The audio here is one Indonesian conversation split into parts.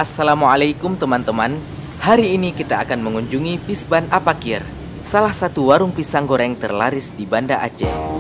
Assalamualaikum teman-teman. Hari ini kita akan mengunjungi Pisban Apakir, salah satu warung pisang goreng terlaris di Banda Aceh.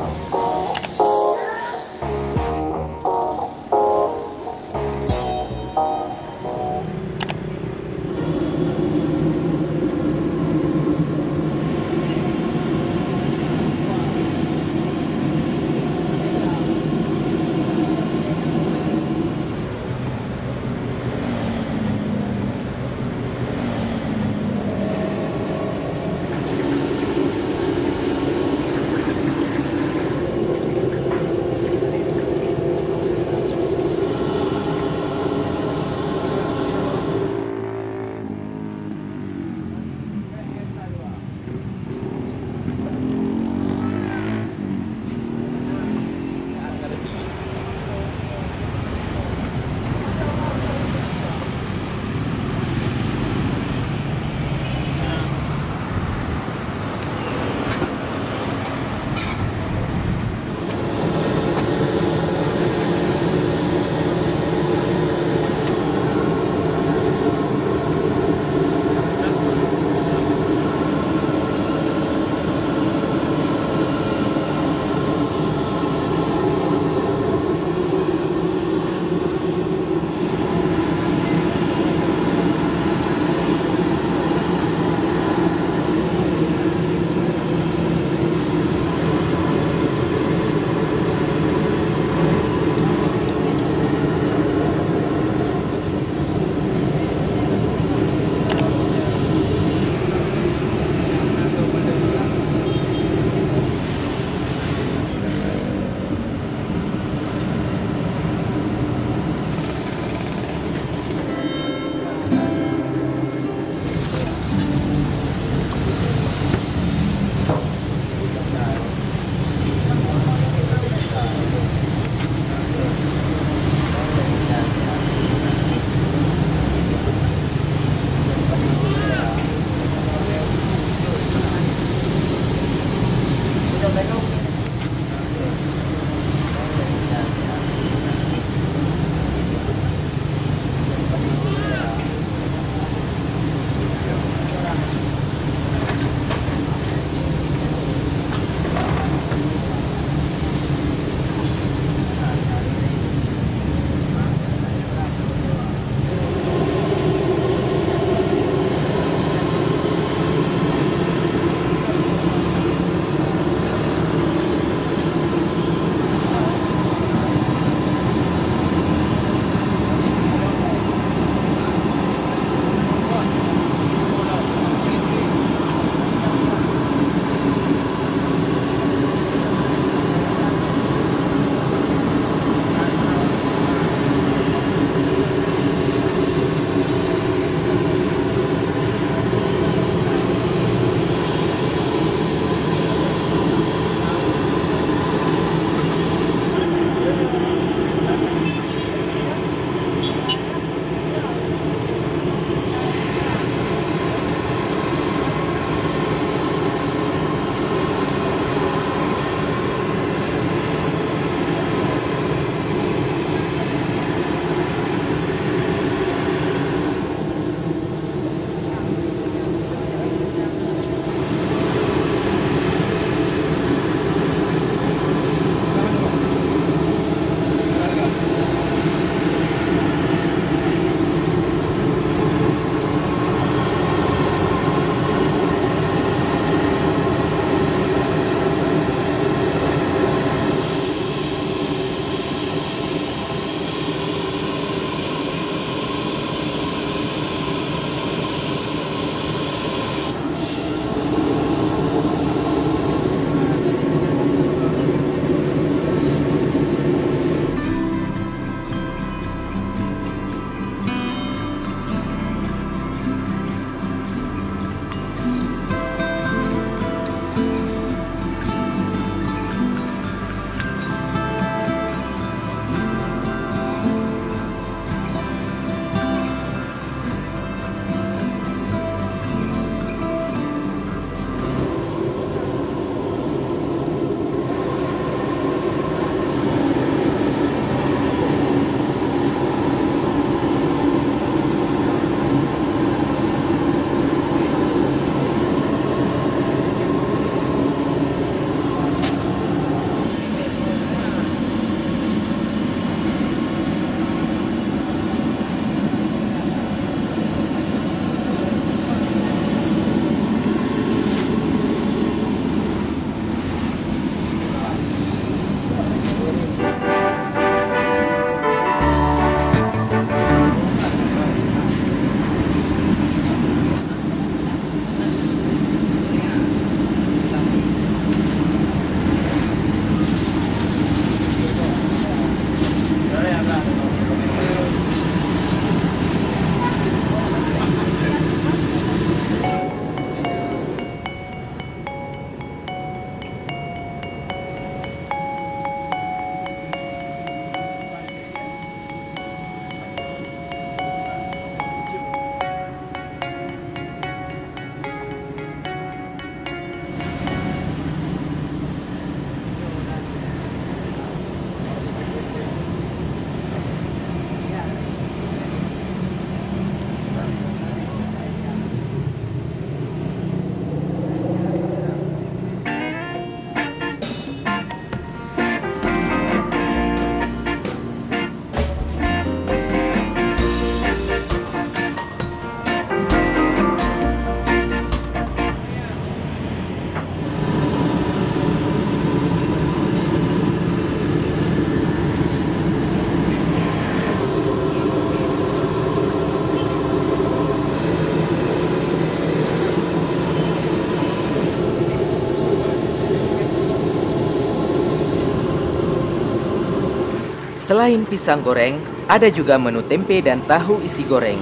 Selain pisang goreng, ada juga menu tempe dan tahu isi goreng.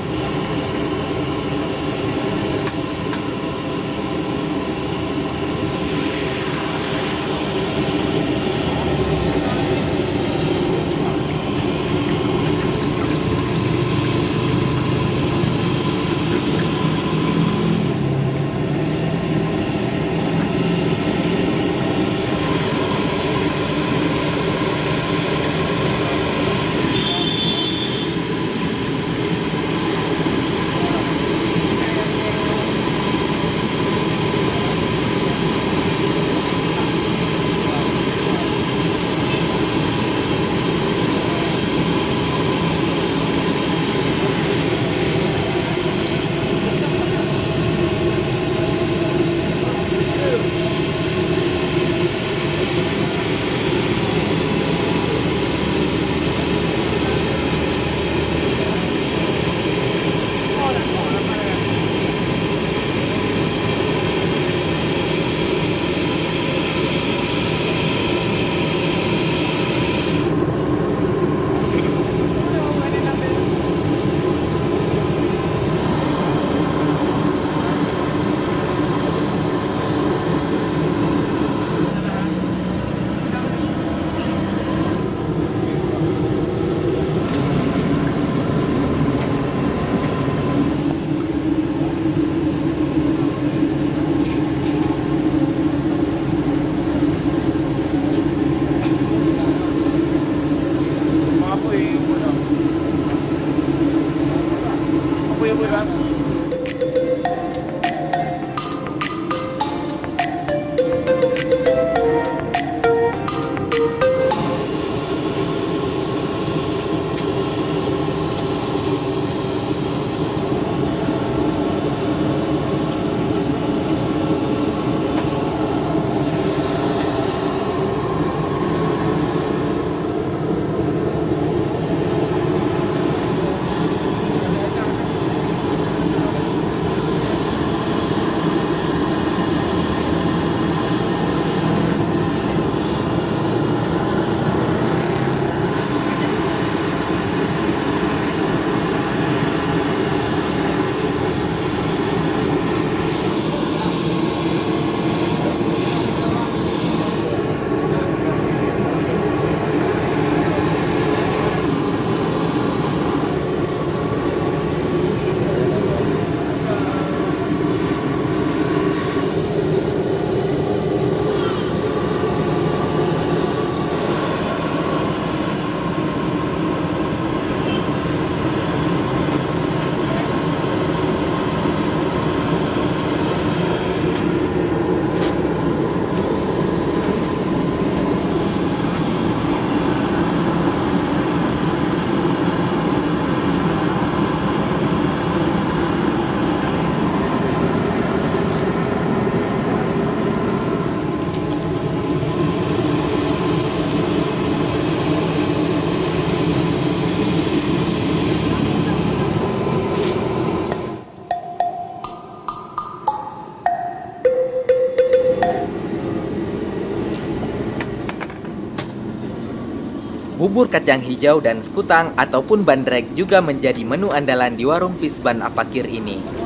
Bubur kacang hijau dan sekutang ataupun bandrek juga menjadi menu andalan di warung Pisban Apakir ini.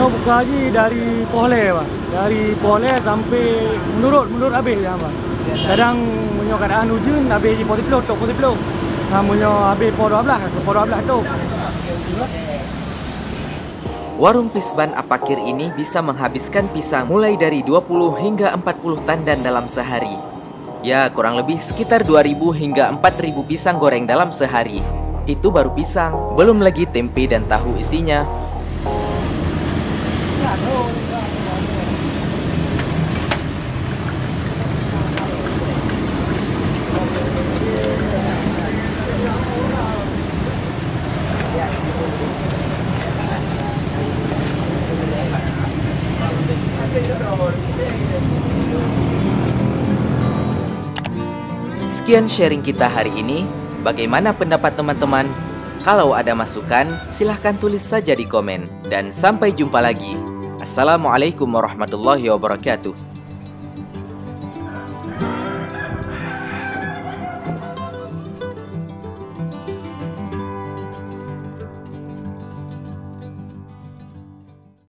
Buka lagi dari Pohle, Pak. Dari Pohle sampai menurut habis ya, Pak. Kadang punya keadaan hujan habis di Potiplo, tok Potiplo. Punya habis Poro 12 tu. Warung Pisban Apakir ini bisa menghabiskan pisang mulai dari 20 hingga 40 tandan dalam sehari. Ya, kurang lebih sekitar 2.000 hingga 4.000 pisang goreng dalam sehari. Itu baru pisang, belum lagi tempe dan tahu isinya. Sekian sharing kita hari ini. Bagaimana pendapat teman-teman? Kalau ada masukan, silahkan tulis saja di komen. Dan sampai jumpa lagi. Assalamualaikum warahmatullahi wabarakatuh.